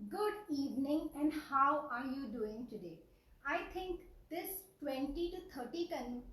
Good evening, and how are you doing today? I think this 20 to 30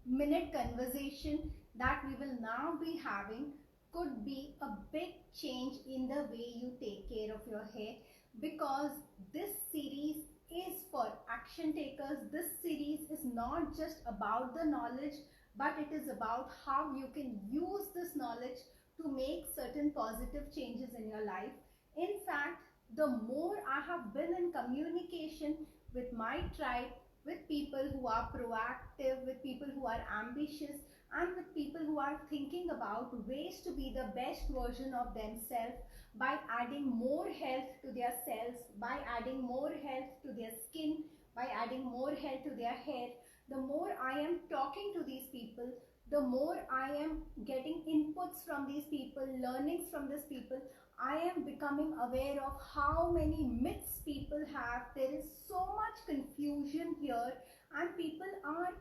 minute conversation that we will now be having could be a big change in the way you take care of your hair, because this series is for action takers. This series is not just about the knowledge, but it is about how you can use this knowledge to make certain positive changes in your life. In fact, the more I have been in communication with my tribe, with people who are proactive, with people who are ambitious, and with people who are thinking about ways to be the best version of themselves by adding more health to their cells, by adding more health to their skin, by adding more health to their hair, the more I am talking to these people, the more I am getting inputs from these people, learnings from these people, I am becoming aware of how many myths people have. There is so much confusion here, and people are,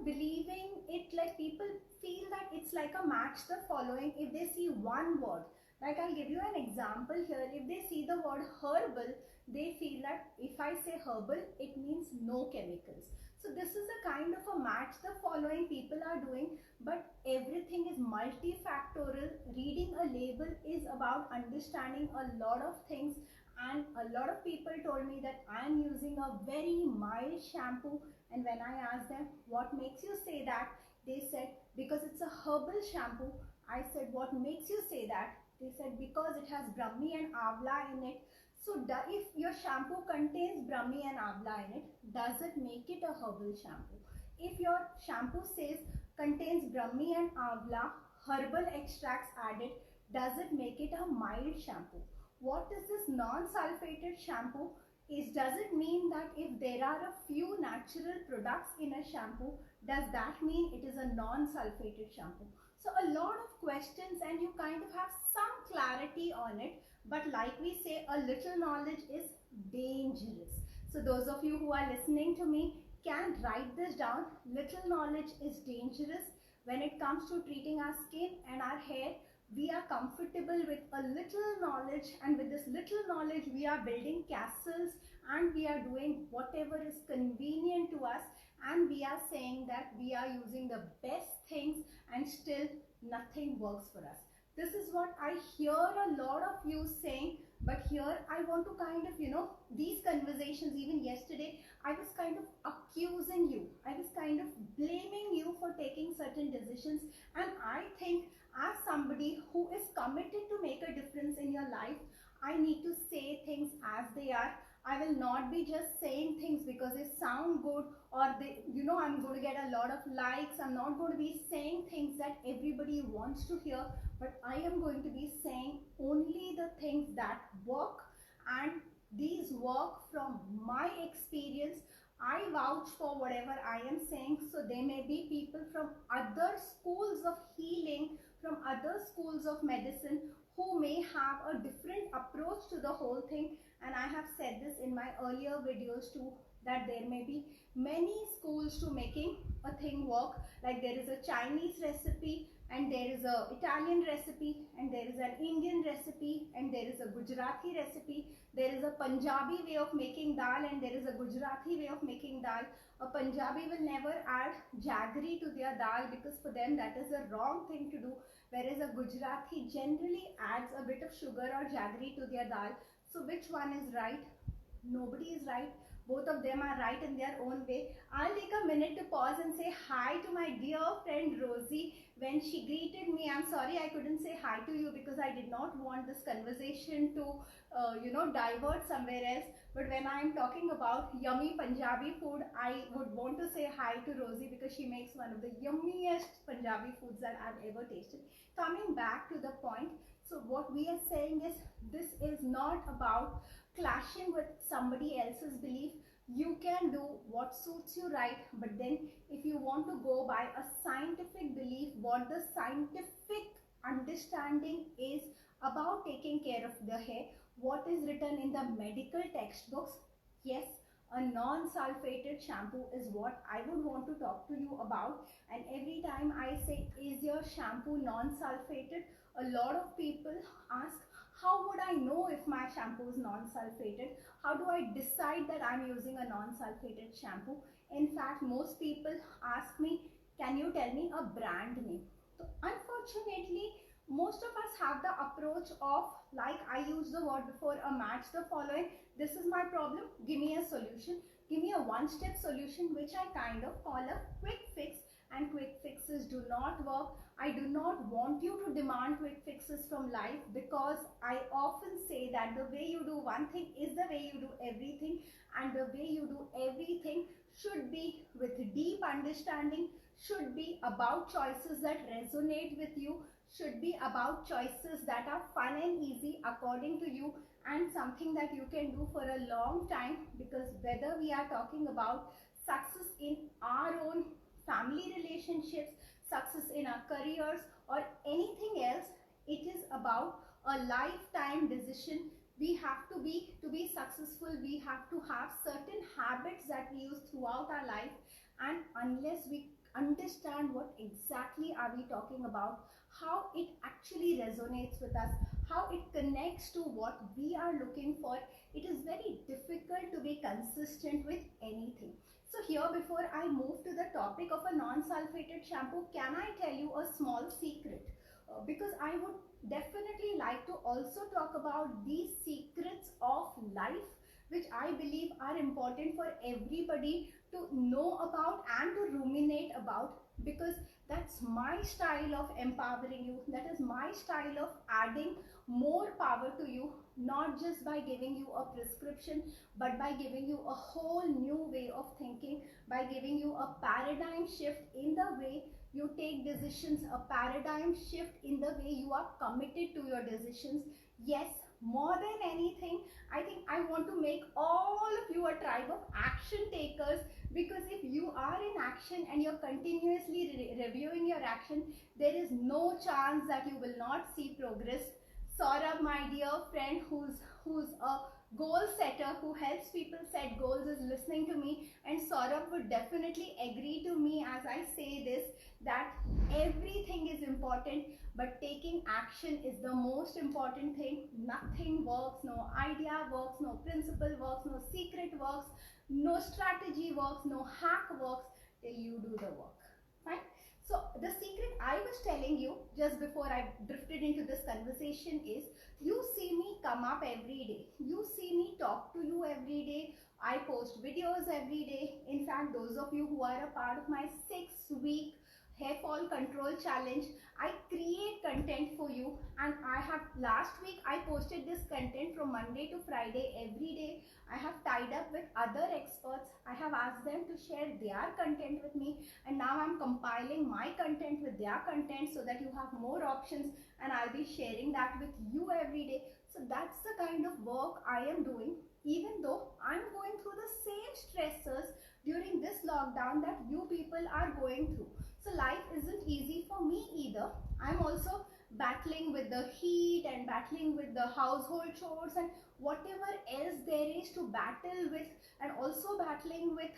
believing it like people feel that it's like a match the following. If they see one word, like I'll give you an example here. If they see the word herbal, they feel that if I say herbal, it means no chemicals. So this is a kind of a match the following people are doing, but everything is multifactorial. Reading a label is about understanding a lot of things, and a lot of people told me that I am using a very mild shampoo, and when I asked them what makes you say that, they said because it's a herbal shampoo. I said what makes you say that? They said because it has Brahmi and Avla in it. So if your shampoo contains Brahmi and Avla in it, does it make it a herbal shampoo? If your shampoo says contains Brahmi and Avla, herbal extracts added, does it make it a mild shampoo? What is this non-sulfated shampoo? Does it mean that if there are a few natural products in a shampoo, does that mean it is a non-sulfated shampoo? So a lot of questions, and you kind of have some clarity on it, but like we say, a little knowledge is dangerous. So those of you who are listening to me can write this down. Little knowledge is dangerous. When it comes to treating our skin and our hair, we are comfortable with a little knowledge, and with this little knowledge we are building castles, and we are doing whatever is convenient to us, and we are saying that we are using the best things, and still nothing works for us. This is what I hear a lot of you saying. But here I want to kind of, these conversations, even yesterday, I was kind of accusing you. I was kind of blaming you for taking certain decisions. And I think as somebody who is committed to make a difference in your life, I need to say things as they are. I will not be just saying things because they sound good, or I'm going to get a lot of likes. I'm not going to be saying things that everybody wants to hear, but I am going to be saying only the things that work, and these work from my experience. I vouch for whatever I am saying. So there may be people from other schools of healing, from other schools of medicine, who may have a different approach to the whole thing. And I have said this in my earlier videos too, that there may be many schools to making a thing work. Like there is a Chinese recipe, and there is a Italian recipe, and there is an Indian recipe, and there is a Gujarati recipe. There is a Punjabi way of making dal, and there is a Gujarati way of making dal. A Punjabi will never add jaggery to their dal, because for them that is a wrong thing to do, whereas a Gujarati generally adds a bit of sugar or jaggery to their dal. So which one is right? Nobody is right. Both of them are right in their own way. I'll take a minute to pause and say hi to my dear friend Rosie. When she greeted me, I'm sorry I couldn't say hi to you because I did not want this conversation to divert somewhere else. But when I'm talking about yummy Punjabi food, I would want to say hi to Rosie because she makes one of the yummiest Punjabi foods that I've ever tasted. Coming back to the point, so what we are saying is, this is not about clashing with somebody else's belief. You can do what suits you, right? But then if you want to go by a scientific belief, what the scientific understanding is about taking care of the hair, what is written in the medical textbooks, yes, a non-sulfated shampoo is what I would want to talk to you about. And every time I say, is your shampoo non-sulfated, a lot of people ask, how would I know if my shampoo is non-sulfated? How do I decide that I'm using a non-sulfated shampoo? In fact, most people ask me, can you tell me a brand name? So unfortunately, most of us have the approach of, like I used the word before, a match the following. This is my problem, give me a solution. Give me a one-step solution, which I kind of call a quick fix, and quick fixes do not work. I do not want you to demand quick fixes from life, because I often say that the way you do one thing is the way you do everything, and the way you do everything should be with deep understanding, should be about choices that resonate with you, should be about choices that are fun and easy according to you, and something that you can do for a long time. Because whether we are talking about success in our own family relationships, success in our careers, or anything else, it is about a lifetime decision. We have to be successful, we have to have certain habits that we use throughout our life, and unless we understand what exactly are we talking about, how it actually resonates with us, how it connects to what we are looking for, it is very difficult to be consistent with anything. So here, before I move to the topic of a non-sulfated shampoo, can I tell you a small secret? Because I would definitely like to also talk about these secrets of life, which I believe are important for everybody to know about and to ruminate about, because that's my style of empowering you. That is my style of adding more power to you, not just by giving you a prescription, but by giving you a whole new way of thinking, by giving you a paradigm shift in the way you take decisions, a paradigm shift in the way you are committed to your decisions. Yes, more than anything, I think I want to make all of you a tribe of action takers, because if you are in action and you're continuously reviewing your action, there is no chance that you will not see progress. Saurabh, my dear friend, who's a goal setter, who helps people set goals, is listening to me, and Saurabh would definitely agree to me as I say this, that everything is important, but taking action is the most important thing. Nothing works, no idea works, no principle works, no secret works, no strategy works, no hack works till you do the work. Fine. So the secret I was telling you just before I drifted into this conversation is, you see me come up every day. You see me talk to you every day. I post videos every day. In fact, those of you who are a part of my 6-week hair fall control challenge, I create content for you, and I have, last week I posted this content from Monday to Friday every day. I have tied up with other experts. I have asked them to share their content with me, and now I'm compiling my content with their content so that you have more options, and I'll be sharing that with you every day. So that's the kind of work I am doing, even though I'm going through the same stressors during this lockdown that you people are going through. So life isn't easy for me either. I'm also battling with the heat and battling with the household chores and whatever else there is to battle with, and also battling with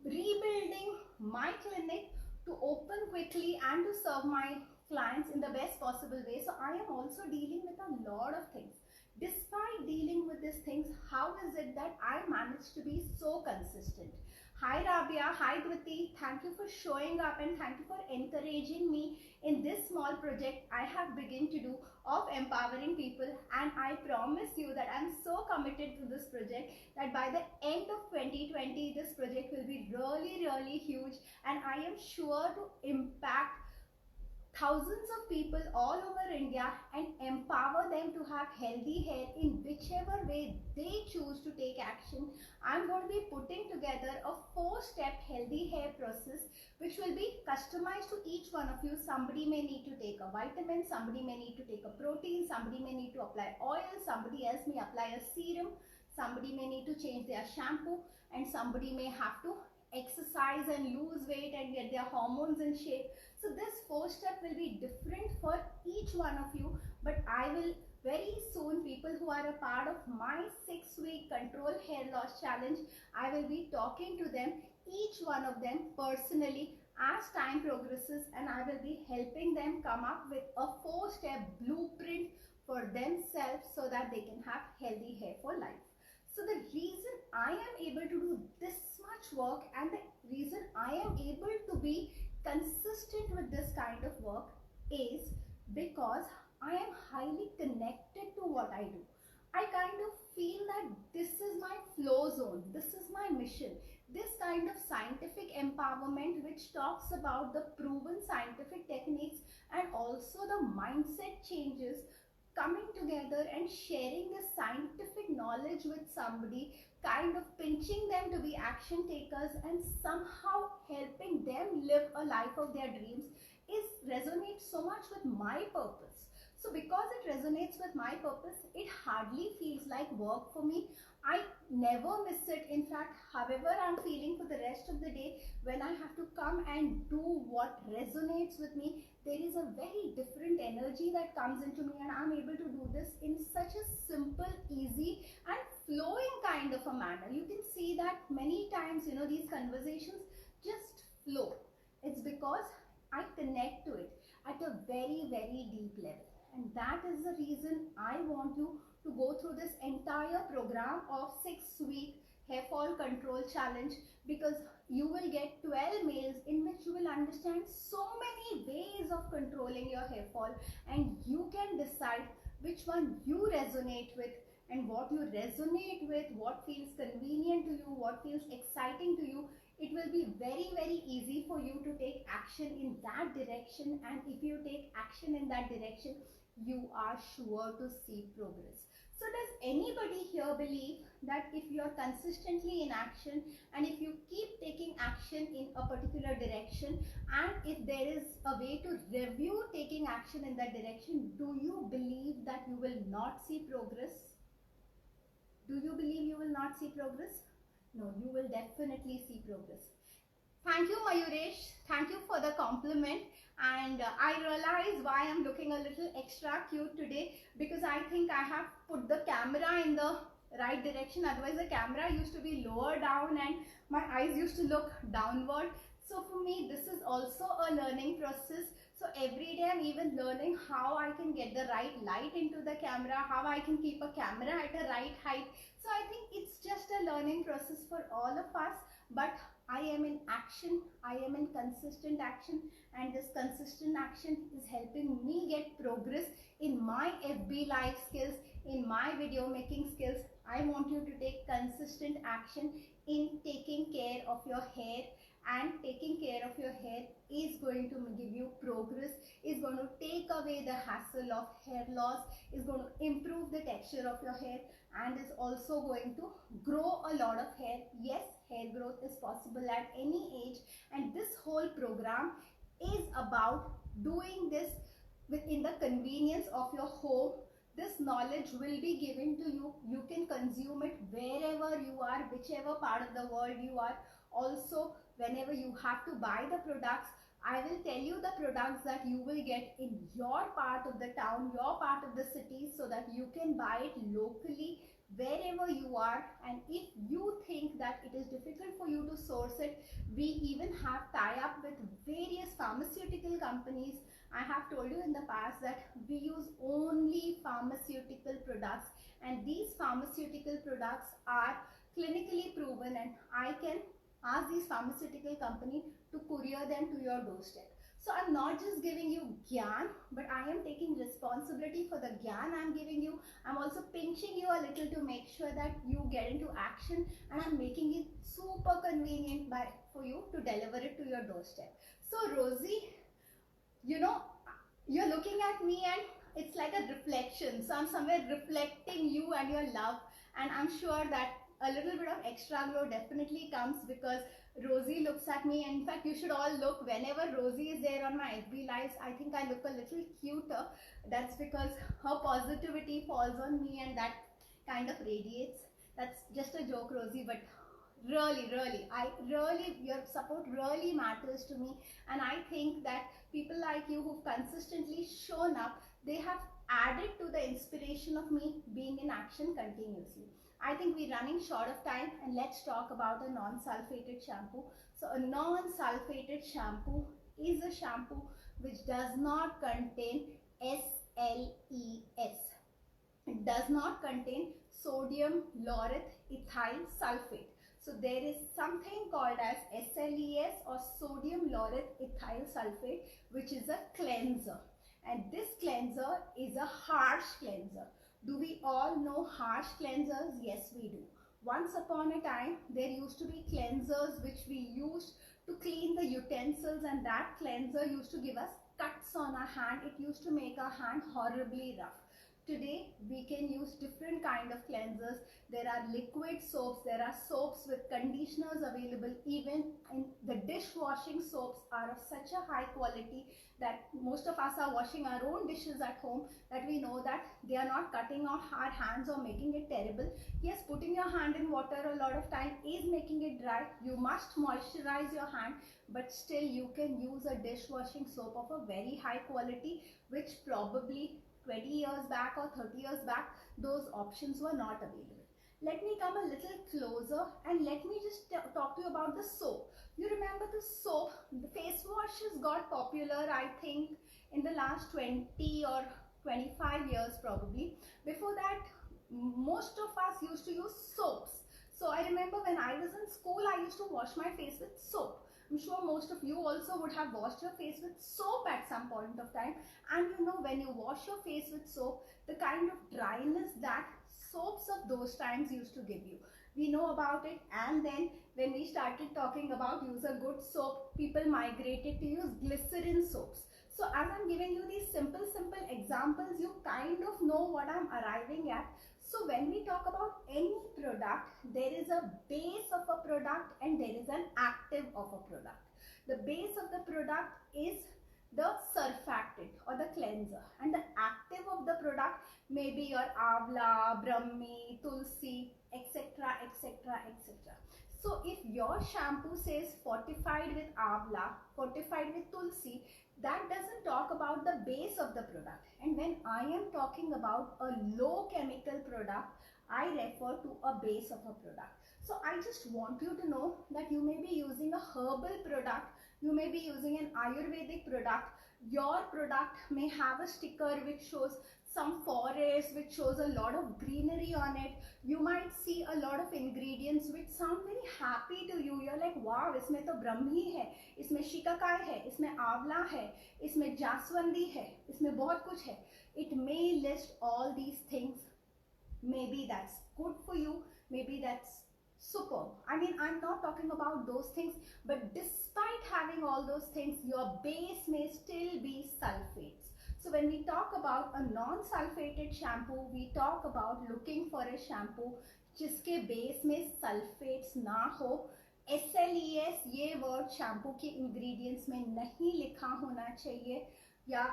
rebuilding my clinic to open quickly and to serve my clients in the best possible way. So I am also dealing with a lot of things. Despite dealing with these things, how is it that I managed to be so consistent? Hi Rabia, hi Dhriti, thank you for showing up and thank you for encouraging me in this small project I have begun to do of empowering people, and I promise you that I'm so committed to this project that by the end of 2020 this project will be really huge, and I am sure to impact thousands of people all over India and empower them to have healthy hair in whichever way they choose to take action. I'm going to be putting together a 4-step healthy hair process which will be customized to each one of you. Somebody may need to take a vitamin, somebody may need to take a protein, somebody may need to apply oil, somebody else may apply a serum, somebody may need to change their shampoo, and somebody may have to exercise and lose weight and get their hormones in shape. So this 4-step will be different for each one of you, but I will very soon, people who are a part of my 6-week control hair loss challenge, I will be talking to them, each one of them personally as time progresses, and I will be helping them come up with a 4-step blueprint for themselves so that they can have healthy hair I am able to do this much work, and the reason I am able to be consistent with this kind of work is because I am highly connected to what I do. I kind of feel that this is my flow zone, this is my mission. This kind of scientific empowerment, which talks about the proven scientific techniques and also the mindset changes, coming together and sharing the scientific knowledge with somebody, kind of pinching them to be action takers and somehow helping them live a life of their dreams, is resonates so much with my purpose. So because it resonates with my purpose, it hardly feels like work for me. I never miss it. In fact, however I'm feeling for the rest of the day, when I have to come and do what resonates with me, there is a very different energy that comes into me, and I'm able to do this in such a simple, easy and flowing kind of a manner. You can see that many times, these conversations just flow. It's because I connect to it at a very, very deep level. And that is the reason I want you to go through this entire program of 6-week hair fall control challenge, because you will get 12 mails in which you will understand so many ways of controlling your hair fall, and you can decide which one you resonate with. And what you resonate with, what feels convenient to you, what feels exciting to you, it will be very, very easy for you to take action in that direction. And if you take action in that direction, you are sure to see progress. So does anybody here believe that if you are consistently in action, and if you keep taking action in a particular direction, and if there is a way to review taking action in that direction, do you believe that you will not see progress? Do you believe you will not see progress? No, you will definitely see progress. Thank you, Mayuresh. Thank you for the compliment. And I realize why I'm looking a little extra cute today, because I think I have put the camera in the right direction. Otherwise, the camera used to be lower down and my eyes used to look downward. So for me, this is also a learning process. So every day I'm even learning how I can get the right light into the camera, how I can keep a camera at a right height. So I think it's just a learning process for all of us. But I am in action, I am in consistent action, and this consistent action is helping me get progress in my FB Live skills, in my video making skills. I want you to take consistent action in taking care of your hair, and taking care of your hair is going to give you progress, is going to take away the hassle of hair loss, is going to improve the texture of your hair, and is also going to grow a lot of hair. Yes, hair growth is possible at any age, and this whole program is about doing this within the convenience of your home. This knowledge will be given to you. You can consume it wherever you are, whichever part of the world you are. Also, whenever you have to buy the products, I will tell you the products that you will get in your part of the town, your part of the city, so that you can buy it locally wherever you are. And if you think that it is difficult for you to source it, we even have tie-up with various pharmaceutical companies. I have told you in the past that we use only pharmaceutical products, and these pharmaceutical products are clinically proven, and I can ask these pharmaceutical company to courier them to your doorstep. So I'm not just giving you gyan, but I am taking responsibility for the gyan I'm giving you. I'm also pinching you a little to make sure that you get into action, and I'm making it super convenient for you to deliver it to your doorstep. So Rosie, you're looking at me and it's like a reflection. So I'm somewhere reflecting you and your love, and I'm sure that a little bit of extra glow definitely comes because Rosie looks at me. And in fact, you should all look whenever Rosie is there on my FB Lives. I think I look a little cuter. That's because her positivity falls on me and that kind of radiates. That's just a joke, Rosie, but really, your support really matters to me. And I think that people like you who've consistently shown up, they have added to the inspiration of me being in action continuously. I think we're running short of time, and let's talk about a non-sulfated shampoo. So a non-sulfated shampoo is a shampoo which does not contain SLES. It does not contain sodium lauryl ethyl sulfate. So there is something called as SLES or sodium lauryl ethyl sulfate, which is a cleanser. And this cleanser is a harsh cleanser. Do we all know harsh cleansers? Yes, we do. Once upon a time, there used to be cleansers which we used to clean the utensils, and that cleanser used to give us cuts on our hand. It used to make our hand horribly rough. Today, we can use different kind of cleansers. There are liquid soaps, there are soaps with conditioners available. Even in the dishwashing soaps are of such a high quality that most of us are washing our own dishes at home, that we know that they are not cutting off our hands or making it terrible. Yes, putting your hand in water a lot of time is making it dry. You must moisturize your hand, but still you can use a dishwashing soap of a very high quality, which probably 20 years back or 30 years back, those options were not available. Let me come a little closer and let me just talk to you about the soap. You remember the soap, the face washes got popular, I think, in the last 20 or 25 years probably. Before that, most of us used to use soaps. So I remember when I was in school, I used to wash my face with soap. I'm sure most of you also would have washed your face with soap at some point of time. And you know, when you wash your face with soap, the kind of dryness that soaps of those times used to give you, we know about it. And then when we started talking about use a good soap, people migrated to use glycerin soaps. So as I'm giving you these simple examples, you kind of know what I'm arriving at. So when we talk about any product, there is a base of a product and there is an active of a product. The base of the product is the surfactant or the cleanser, and the active of the product may be your Amla, Brahmi, Tulsi, etc, etc, etc. So if your shampoo says fortified with Amla, fortified with Tulsi, that doesn't talk about the base of the product. And when I am talking about a low chemical product, I refer to a base of a product. So I just want you to know that you may be using a herbal product, you may be using an Ayurvedic product. Your product may have a sticker which shows some forest, which shows a lot of greenery on it. You might see a lot of ingredients which sound very happy to you. You're like, wow, इसमें तो ब्रह्मी है, इसमें शिकाकाई है, इसमें आंवला है, इसमें जास्वंदी है, इसमें बहुत कुछ है. It may list all these things. Maybe that's good for you, maybe that's superb. I mean, I'm not talking about those things, but despite having all those things, your base may still be sulfates. So when we talk about a non-sulfated shampoo, we talk about looking for a shampoo जिसके base में sulphates ना हो. SLES ये word shampoo के ingredients में नहीं लिखा होना चाहिए, या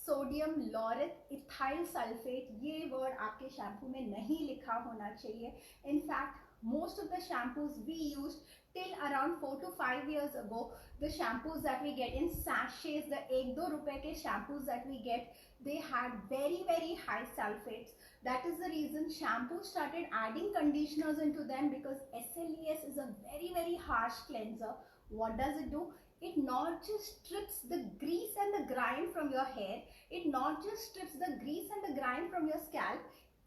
सोडियम लॉरिल इथाइल सल्फेट ये वर्ड आपके शैम्पू में नहीं लिखा होना चाहिए. In fact most of the shampoos we used till around 4 to 5 years ago, the shampoos that we get in sachets, the 1-2 rupees ke shampoos that we get, they had very high sulfates. That is the reason shampoos started adding conditioners into them, because SLES is a very harsh cleanser. What does it do? It not just strips the grease and the grime from your hair, it not just strips the grease and the grime from your scalp,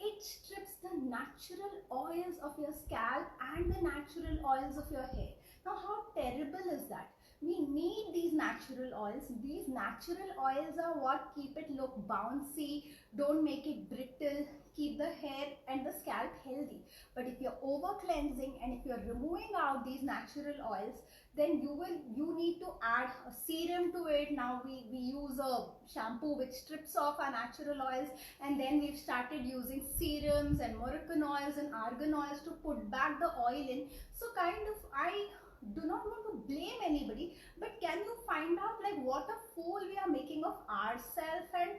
it strips the natural oils of your scalp and the natural oils of your hair. Now, how terrible is that? We need these natural oils. These natural oils are what keep it look bouncy, don't make it brittle, keep the hair and the scalp healthy. But if you're over cleansing and if you're removing out these natural oils, then you need to add a serum to it. Now we use a shampoo which strips off our natural oils, and then we've started using serums and Moroccan oils and argan oils to put back the oil in. So kind of, I do not want to blame anybody, but can you find out like what a fool we are making of ourselves and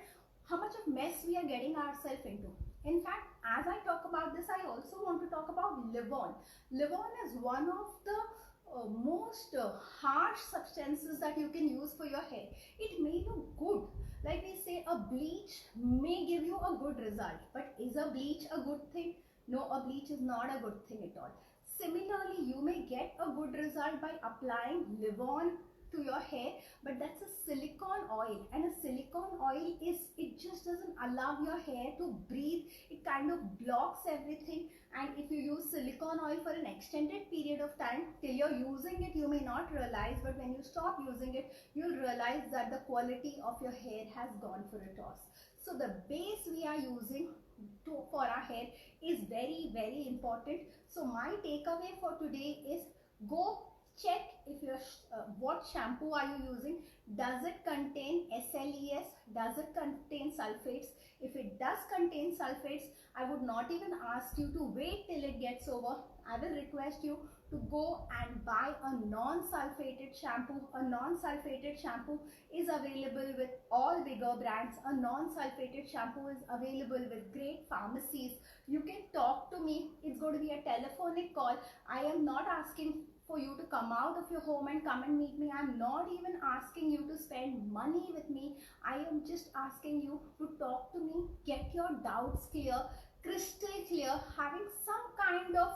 how much of mess we are getting ourselves into. In fact, as I talk about this, I also want to talk about Livon. Livon is one of the most harsh substances that you can use for your hair. It may look good, like we say a bleach may give you a good result, but is a bleach a good thing? No, a bleach is not a good thing at all. Similarly, you may get a good result by applying Livon to your hair, but that's a silicone oil, and a silicone oil it just doesn't allow your hair to breathe. It kind of blocks everything, and if you use silicone oil for an extended period of time, till you're using it, you may not realize, but when you stop using it, you'll realize that the quality of your hair has gone for a toss. So the base we are using for our hair is very important. So my takeaway for today is, go check if your what shampoo are you using. Does it contain SLES? Does it contain sulfates? If it does contain sulfates, I would not even ask you to wait till it gets over. I will request you to go and buy a non-sulfated shampoo. A non-sulfated shampoo is available with all bigger brands. A non-sulfated shampoo is available with great pharmacies. You can talk to me. It's going to be a telephonic call. I am not asking for you to come out of your home and come and meet me. I'm not even asking you to spend money with me. I am just asking you to talk to me, get your doubts clear, crystal clear. Having some kind of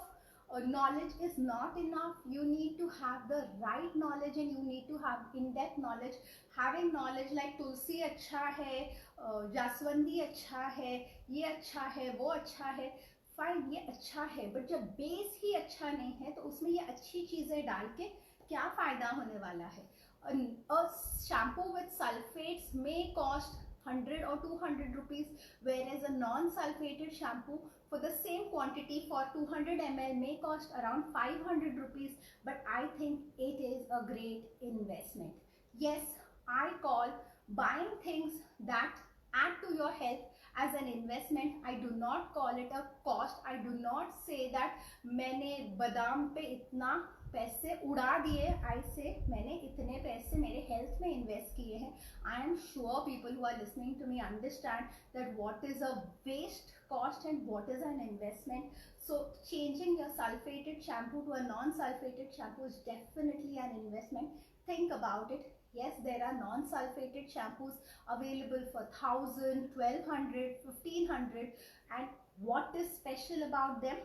knowledge is not enough. You need to have the right knowledge, and you need to have in-depth knowledge. Having knowledge like तुलसी अच्छा है, जासवंदी अच्छा है, ये अच्छा है, वो अच्छा है, फाइन, ये अच्छा है, बट जब बेस ही अच्छा नहीं है तो उसमें ये अच्छी चीजें डाल के क्या फायदा होने वाला है. A shampoo with sulfates may cost 100 or 200 rupees, whereas a non-sulfated shampoo for the same quantity for 200 ml may cost around 500 rupees. But I think it is a great investment. Yes, I call buying things that add to your health as an investment. I do not call it a cost. I do not say that मैंने बादाम पे इतना पैसे उड़ा दिए. I say मैंने इतने पैसे मेरे हेल्थ में इन्वेस्ट किए हैं. I am sure people who are listening to me understand that what is a waste cost and what is an investment. So changing your sulfated shampoo to a non-sulfated shampoo is definitely an investment. Think about it. Yes, there are non-sulfated shampoos available for 1000, 1200, 1500, and what is special about them?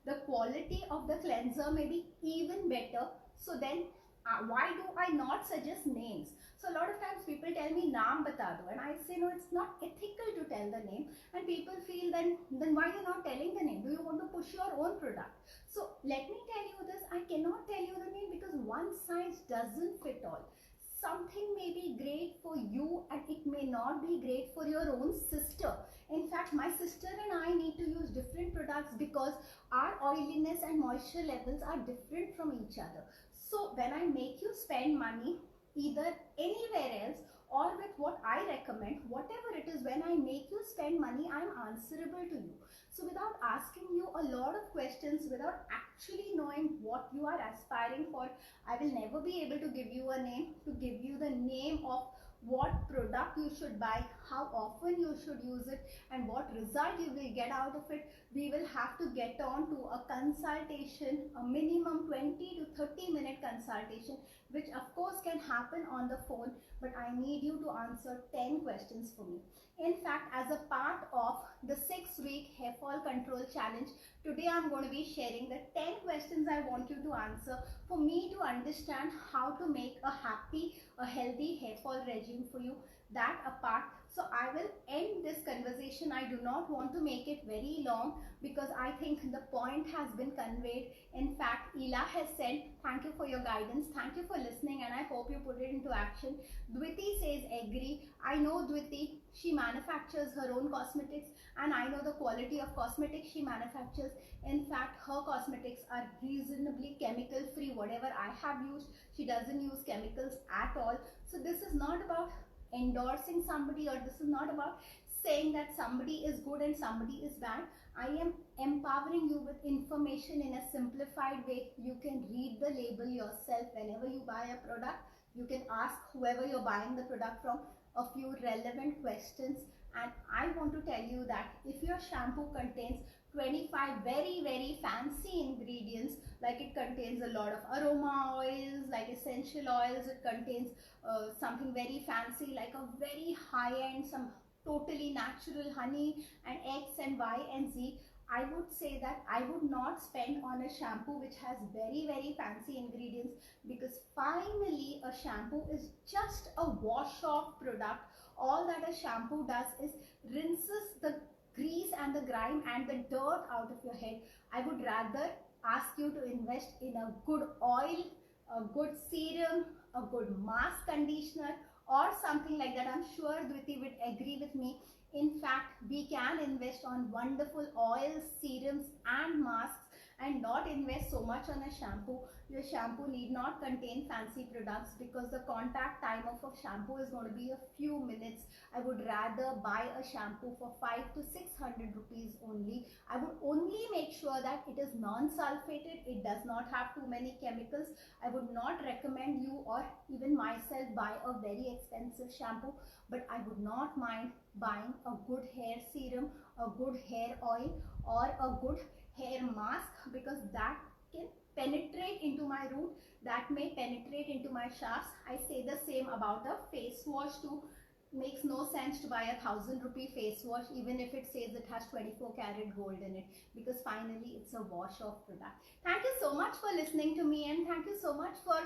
The quality of the cleanser may be even better. So then why do I not suggest names? So a lot of times people tell me naam bata do, and I say no, it's not ethical to tell the name, and people feel then why you're not telling the name? Do you want to push your own product? So let me tell you this, I cannot tell you the name because one size doesn't fit all. Something may be great for you and it may not be great for your own sister. In fact, my sister and I need to use different products because our oiliness and moisture levels are different from each other. So when I make you spend money either anywhere else or with what I recommend, whatever it is, when I make you spend money, I'm answerable to you. So without asking you a lot of questions, without actually knowing what you are aspiring for, I will never be able to give you a name, to give you the name of what product you should buy, how often you should use it, and what result you will get out of it. We will have to get on to a consultation, a minimum 20 to 30-minute consultation, which of course can happen on the phone, but I need you to answer 10 questions for me. In fact, as a part of the 6-week hair fall control challenge, today I'm going to be sharing the 10 questions I want you to answer for me to understand how to make a happy, a healthy hair fall regime for you. That apart, so I will end this conversation. I do not want to make it very long because I think the point has been conveyed. In fact, Ela has said, thank you for your guidance, thank you for listening, and I hope you put it into action. Dwiti says, agree. I know Dwiti, she manufactures her own cosmetics, and I know the quality of cosmetics she manufactures. In fact, her cosmetics are reasonably chemical free. Whatever I have used, she doesn't use chemicals at all. So this is not about endorsing somebody, or this is not about saying that somebody is good and somebody is bad. I am empowering you with information in a simplified way. You can read the label yourself whenever you buy a product. You can ask whoever you're buying the product from a few relevant questions, and I want to tell you that if your shampoo contains 25 very fancy ingredients, like it contains a lot of aroma oils, like essential oils, it contains something very fancy like a very high end, some totally natural honey and X and Y and Z, I would say that I would not spend on a shampoo which has very fancy ingredients, because finally a shampoo is just a wash off product. All that a shampoo does is rinses the grease and the grime and the dirt out of your head. I would rather ask you to invest in a good oil, a good serum, a good mask conditioner, or something like that. I'm sure Dhriti would agree with me. In fact, we can invest on wonderful oils, serums and masks, and not invest so much on a shampoo. Your shampoo need not contain fancy products, because the contact time of a shampoo is going to be a few minutes. I would rather buy a shampoo for 5 to 600 rupees only. I would only make sure that it is non-sulfated, it does not have too many chemicals. I would not recommend you or even myself buy a very expensive shampoo, but I would not mind buying a good hair serum, a good hair oil, or a good hair mask, because that can penetrate into my root, that may penetrate into my shafts. I say the same about a face wash too. Makes no sense to buy 1,000 rupee face wash even if it says it has 24 karat gold in it, because finally it's a wash off product. Thank you so much for listening to me, and thank you so much for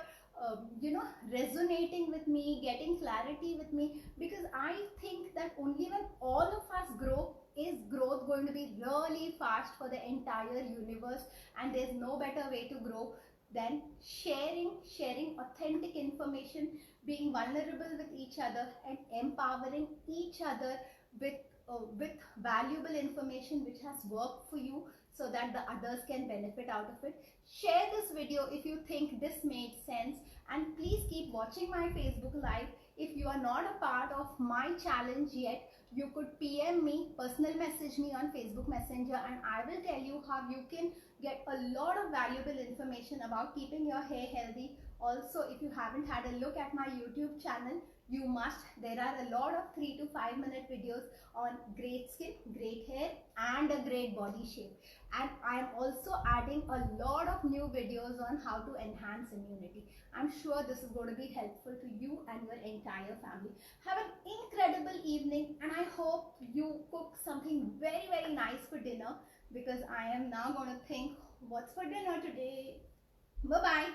resonating with me, getting clarity with me, because I think that only when all of us grow is growth going to be really fast for the entire universe, and there's no better way to grow than sharing authentic information, being vulnerable with each other, and empowering each other with valuable information which has worked for you, so that the others can benefit out of it. Share this video if you think this made sense, and please keep watching my Facebook Live. If you are not a part of my challenge yet, you could PM me, personal message me on Facebook Messenger, and I will tell you how you can get a lot of valuable information about keeping your hair healthy. Also, if you haven't had a look at my YouTube channel, you must. There are a lot of 3 to 5 minute videos on great skin, great hair and a great body shape. And I am also adding a lot of new videos on how to enhance immunity. I'm sure this is going to be helpful to you and your entire family. Have an incredible evening, and I hope you cook something very nice for dinner, because I am now going to think what's for dinner today. Bye bye.